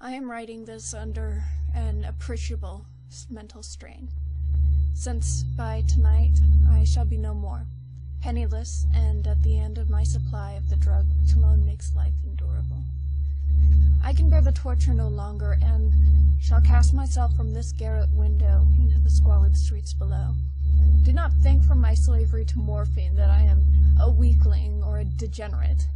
I am writing this under an appreciable mental strain, since by tonight I shall be no more, penniless and at the end of my supply of the drug which alone makes life endurable. I can bear the torture no longer, and shall cast myself from this garret window into the squalid streets below. Do not think from my slavery to morphine that I am a weakling or a degenerate.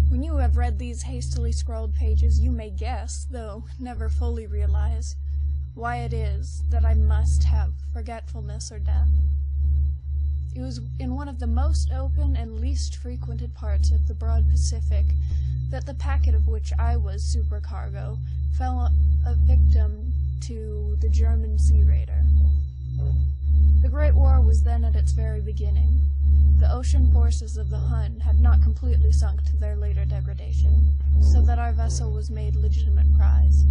When you have read these hastily scrawled pages, you may guess, though never fully realize, why it is that I must have forgetfulness or death. It was in one of the most open and least frequented parts of the broad Pacific that the packet of which I was supercargo fell a victim to the German sea raider. The Great War was then at its very beginning. The ocean forces of the Hun had not completely sunk to their later degradation, so that our vessel was made legitimate prize.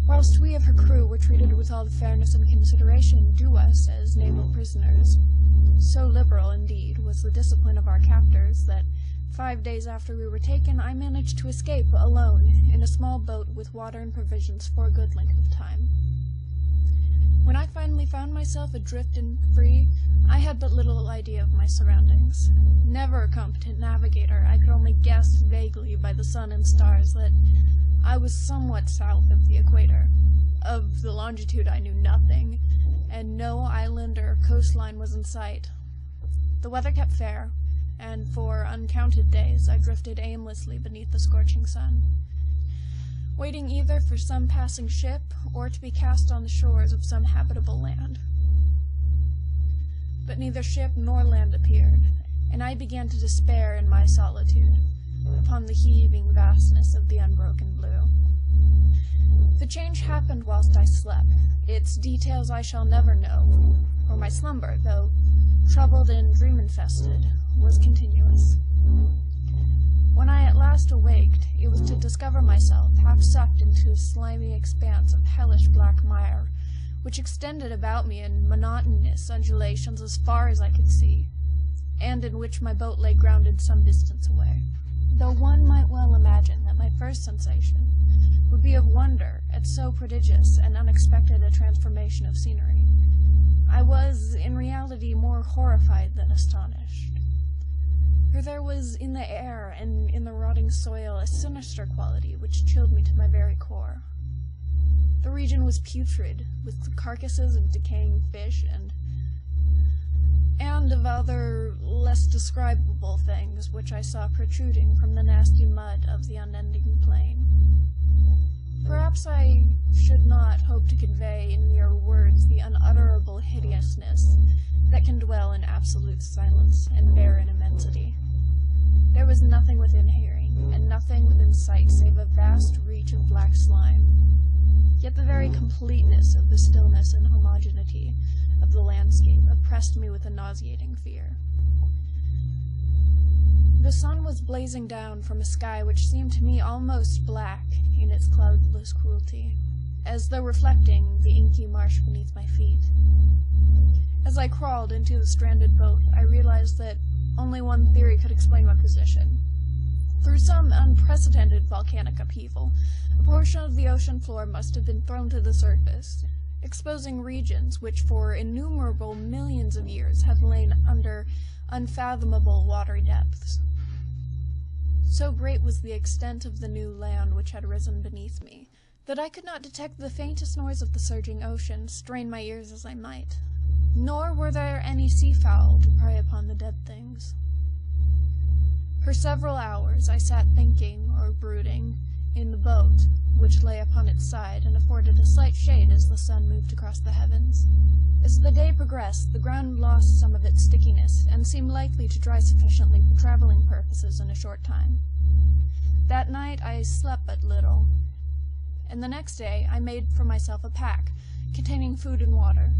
Whilst we of her crew were treated with all the fairness and consideration due us as naval prisoners, so liberal, indeed, was the discipline of our captors that 5 days after we were taken, I managed to escape alone in a small boat with water and provisions for a good length of time. When I finally found myself adrift and free, I had but little idea of my surroundings. Never a competent navigator, I could only guess vaguely by the sun and stars that I was somewhat south of the equator. Of the longitude I knew nothing, and no island or coastline was in sight. The weather kept fair, and for uncounted days I drifted aimlessly beneath the scorching sun, waiting either for some passing ship or to be cast on the shores of some habitable land. But neither ship nor land appeared, and I began to despair in my solitude upon the heaving vastness of the unbroken blue. The change happened whilst I slept. Its details I shall never know, for my slumber, though troubled and dream-infested, was continuous. When I at last awaked, it was to discover myself half sucked into a slimy expanse of hellish black mire, which extended about me in monotonous undulations as far as I could see, and in which my boat lay grounded some distance away. Though one might well imagine that my first sensation would be of wonder at so prodigious and unexpected a transformation of scenery, I was, in reality, more horrified than astonished. For there was in the air and in the rotting soil a sinister quality which chilled me to my very core. The region was putrid, with the carcasses of decaying fish and of other less describable things which I saw protruding from the nasty mud of the unending plain. Perhaps I should not hope to convey in mere words the unutterable hideousness that can dwell in absolute silence and barren immensity. There was nothing within hearing, and nothing within sight save a vast reach of black slime. Yet the very completeness of the stillness and homogeneity of the landscape oppressed me with a nauseating fear. The sun was blazing down from a sky which seemed to me almost black in its cloudless cruelty, as though reflecting the inky marsh beneath my feet. As I crawled into the stranded boat, I realized that only one theory could explain my position. Through some unprecedented volcanic upheaval, a portion of the ocean floor must have been thrown to the surface, exposing regions which for innumerable millions of years had lain under unfathomable watery depths. So great was the extent of the new land which had risen beneath me, that I could not detect the faintest noise of the surging ocean, strain my ears as I might. Nor were there any seafowl to prey upon the dead things. For several hours I sat thinking or brooding in the boat, which lay upon its side and afforded a slight shade as the sun moved across the heavens. As the day progressed, the ground lost some of its stickiness, and seemed likely to dry sufficiently for traveling purposes in a short time. That night I slept but little, and the next day I made for myself a pack, containing food and water,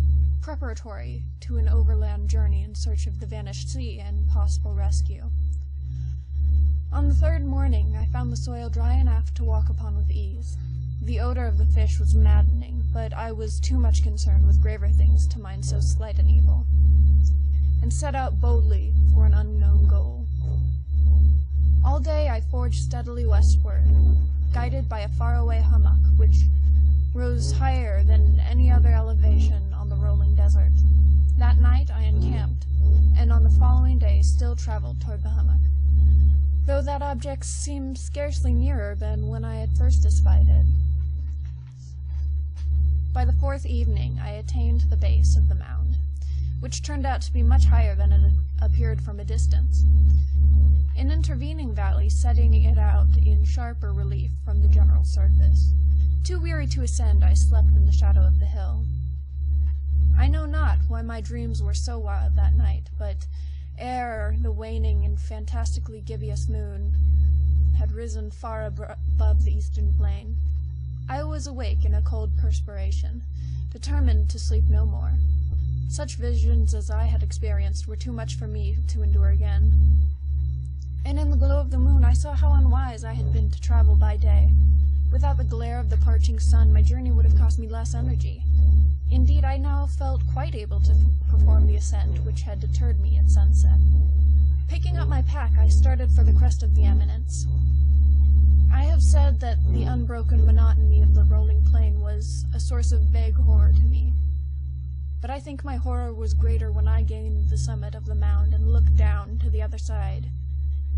preparatory to an overland journey in search of the vanished sea and possible rescue. On the third morning I found the soil dry enough to walk upon with ease. The odor of the fish was maddening, but I was too much concerned with graver things to mind so slight an evil, and set out boldly for an unknown goal. All day I forged steadily westward, guided by a faraway hummock which rose higher than any other elevation on the rolling desert. That night I encamped, and on the following day still traveled toward the hummock, though that object seemed scarcely nearer than when I had first espied it. By the fourth evening I attained the base of the mound, which turned out to be much higher than it appeared from a distance, an intervening valley setting it out in sharper relief from the general surface. Too weary to ascend, I slept in the shadow of the hill. I know not why my dreams were so wild that night, but ere the waning and fantastically gibbous moon had risen far above the eastern plain, I was awake in a cold perspiration, determined to sleep no more. Such visions as I had experienced were too much for me to endure again. And in the glow of the moon I saw how unwise I had been to travel by day. Without the glare of the parching sun, my journey would have cost me less energy. Indeed, I now felt quite able to perform the ascent which had deterred me at sunset. Picking up my pack, I started for the crest of the eminence. I have said that the unbroken monotony of the rolling plain was a source of vague horror to me. But I think my horror was greater when I gained the summit of the mound and looked down to the other side,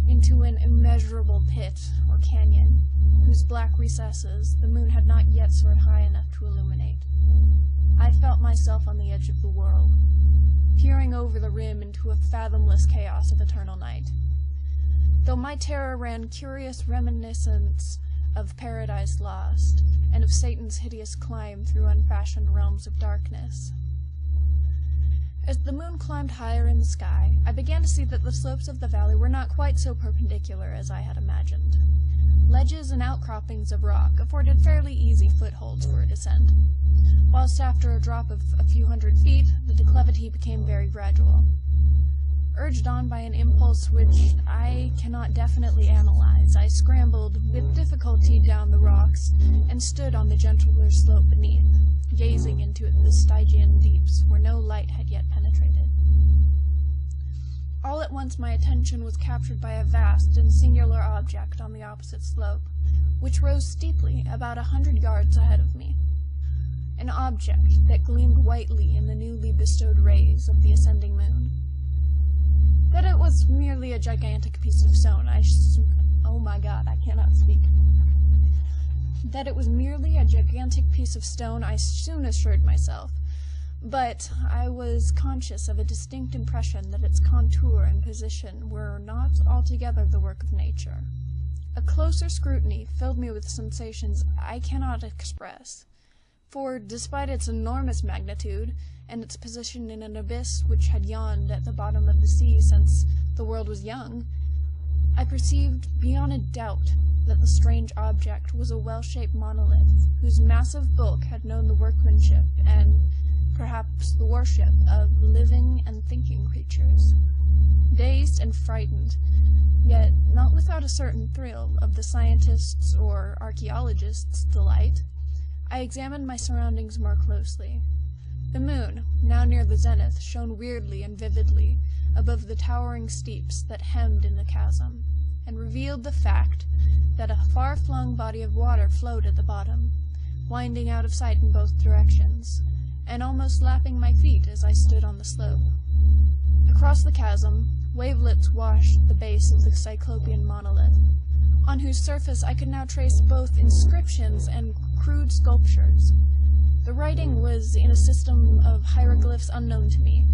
into an immeasurable pit or canyon, whose black recesses the moon had not yet soared high enough to illuminate. I felt myself on the edge of the world, peering over the rim into a fathomless chaos of eternal night. Though my terror ran curious reminiscence of Paradise Lost, and of Satan's hideous climb through unfashioned realms of darkness. As the moon climbed higher in the sky, I began to see that the slopes of the valley were not quite so perpendicular as I had imagined. Ledges and outcroppings of rock afforded fairly easy footholds for a descent, whilst after a drop of a few hundred feet, the declivity became very gradual. Urged on by an impulse which I cannot definitely analyze, I scrambled with difficulty down the rocks and stood on the gentler slope beneath, gazing into the Stygian deeps where no light had yet penetrated. All at once my attention was captured by a vast and singular object on the opposite slope, which rose steeply about 100 yards ahead of me. An object that gleamed whitely in the newly bestowed rays of the ascending moon. That it was merely a gigantic piece of stone, That it was merely a gigantic piece of stone, I soon assured myself, but I was conscious of a distinct impression that its contour and position were not altogether the work of nature. A closer scrutiny filled me with sensations I cannot express, for despite its enormous magnitude, and its position in an abyss which had yawned at the bottom of the sea since the world was young, I perceived beyond a doubt that the strange object was a well-shaped monolith, whose massive bulk had known the workmanship and perhaps the worship of living and thinking creatures. Dazed and frightened, yet not without a certain thrill of the scientist's or archaeologist's delight, I examined my surroundings more closely. The moon, now near the zenith, shone weirdly and vividly above the towering steeps that hemmed in the chasm, and revealed the fact that a far-flung body of water flowed at the bottom, winding out of sight in both directions, and almost lapping my feet as I stood on the slope. Across the chasm, wavelets washed the base of the cyclopean monolith, on whose surface I could now trace both inscriptions and crude sculptures. The writing was in a system of hieroglyphs unknown to me,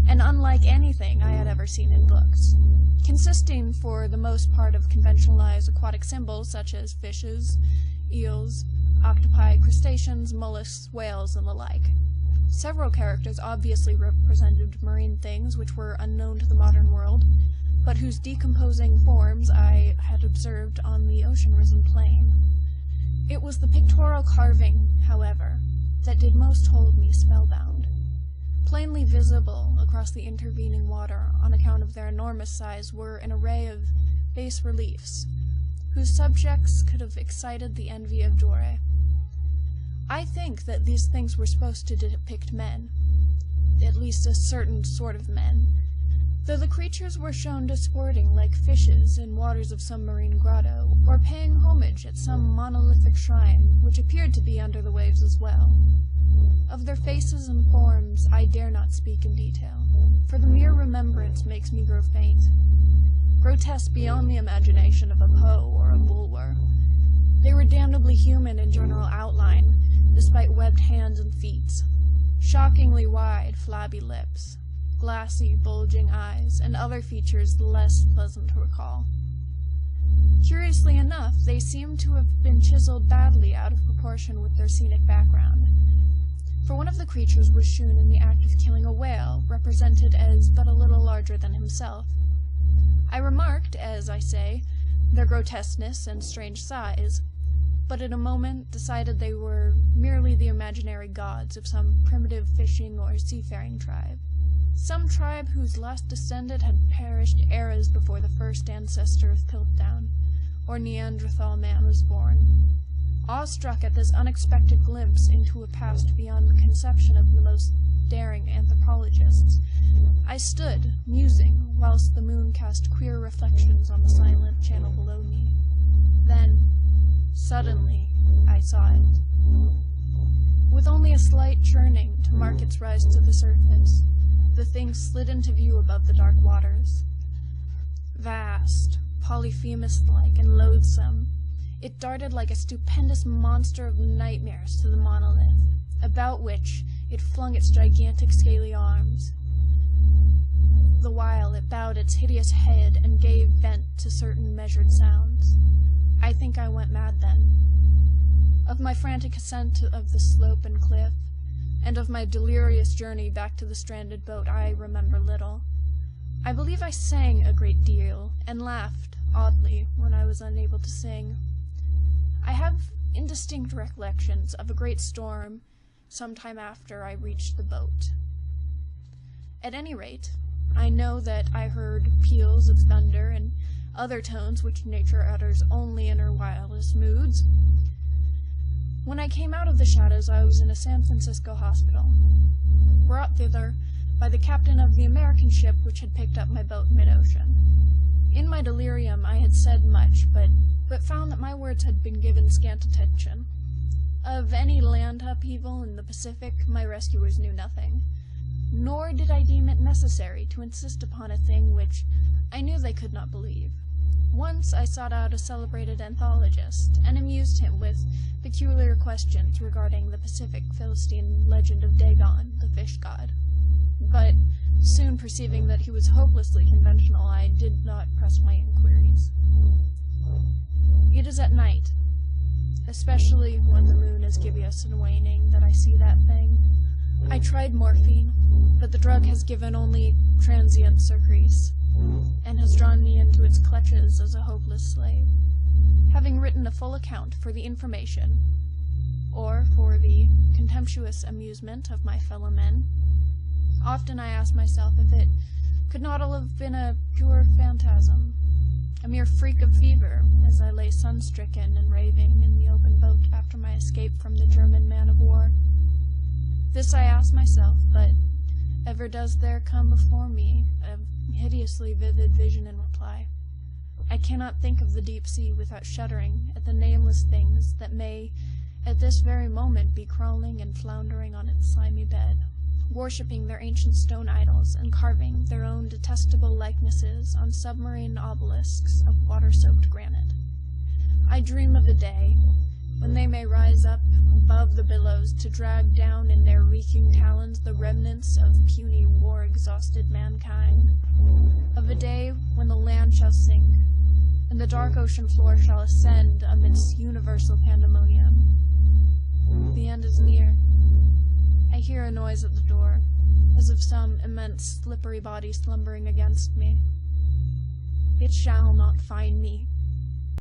and unlike anything I had ever seen in books, consisting for the most part of conventionalized aquatic symbols such as fishes, eels, octopi, crustaceans, mollusks, whales, and the like. Several characters obviously represented marine things which were unknown to the modern world, but whose decomposing forms I had observed on the ocean-risen plain. It was the pictorial carving, however, that did most hold me spellbound. Plainly visible across the intervening water on account of their enormous size were an array of bas-reliefs, whose subjects could have excited the envy of Dore. I think that these things were supposed to depict men, at least a certain sort of men, Though the creatures were shown disporting like fishes in waters of some marine grotto, or paying homage at some monolithic shrine, which appeared to be under the waves as well. Of their faces and forms I dare not speak in detail, for the mere remembrance makes me grow faint. Grotesque beyond the imagination of a Poe or a Bulwer. They were damnably human in general outline, despite webbed hands and feet. Shockingly wide, flabby lips, glassy, bulging eyes, and other features less pleasant to recall. Curiously enough, they seemed to have been chiseled badly out of proportion with their scenic background, for one of the creatures was shewn in the act of killing a whale, represented as but a little larger than himself. I remarked, as I say, their grotesqueness and strange size, but in a moment decided they were merely the imaginary gods of some primitive fishing or seafaring tribe. Some tribe whose last descendant had perished eras before the first ancestor of Piltdown, or Neanderthal man was born. Awestruck at this unexpected glimpse into a past beyond the conception of the most daring anthropologists, I stood, musing, whilst the moon cast queer reflections on the silent channel below me. Then, suddenly, I saw it. With only a slight churning to mark its rise to the surface, the thing slid into view above the dark waters. Vast, Polyphemus-like, and loathsome, it darted like a stupendous monster of nightmares to the monolith, about which it flung its gigantic scaly arms, the while it bowed its hideous head and gave vent to certain measured sounds. I think I went mad then. Of my frantic ascent of the slope and cliff, and of my delirious journey back to the stranded boat, I remember little. I believe I sang a great deal, and laughed, oddly, when I was unable to sing. I have indistinct recollections of a great storm some time after I reached the boat. At any rate, I know that I heard peals of thunder and other tones which nature utters only in her wildest moods. When I came out of the shadows, I was in a San Francisco hospital, brought thither by the captain of the American ship which had picked up my boat mid-ocean. In my delirium I had said much, but found that my words had been given scant attention. Of any land upheaval in the Pacific my rescuers knew nothing, nor did I deem it necessary to insist upon a thing which I knew they could not believe. Once I sought out a celebrated anthologist, and amused him with peculiar questions regarding the Pacific Philistine legend of Dagon, the fish god. But, soon perceiving that he was hopelessly conventional, I did not press my inquiries. It is at night, especially when the moon is gibbous and waning, that I see that thing. I tried morphine, but the drug has given only transient surcease, and has drawn me into its clutches as a hopeless slave. Having written a full account for the information, or for the contemptuous amusement of my fellow men, often I ask myself if it could not all have been a pure phantasm, a mere freak of fever, as I lay sun-stricken and raving in the open boat after my escape from the German man-of-war. This I ask myself, but ever does there come before me a hideously vivid vision in reply. I cannot think of the deep sea without shuddering at the nameless things that may, at this very moment, be crawling and floundering on its slimy bed, worshipping their ancient stone idols, and carving their own detestable likenesses on submarine obelisks of water-soaked granite. I dream of the day when they may rise up above the billows to drag down in their reeking talons the remnants of puny war-exhausted mankind, of a day when the land shall sink, and the dark ocean floor shall ascend amidst universal pandemonium. The end is near. I hear a noise at the door, as of some immense slippery body slumbering against me. It shall not find me.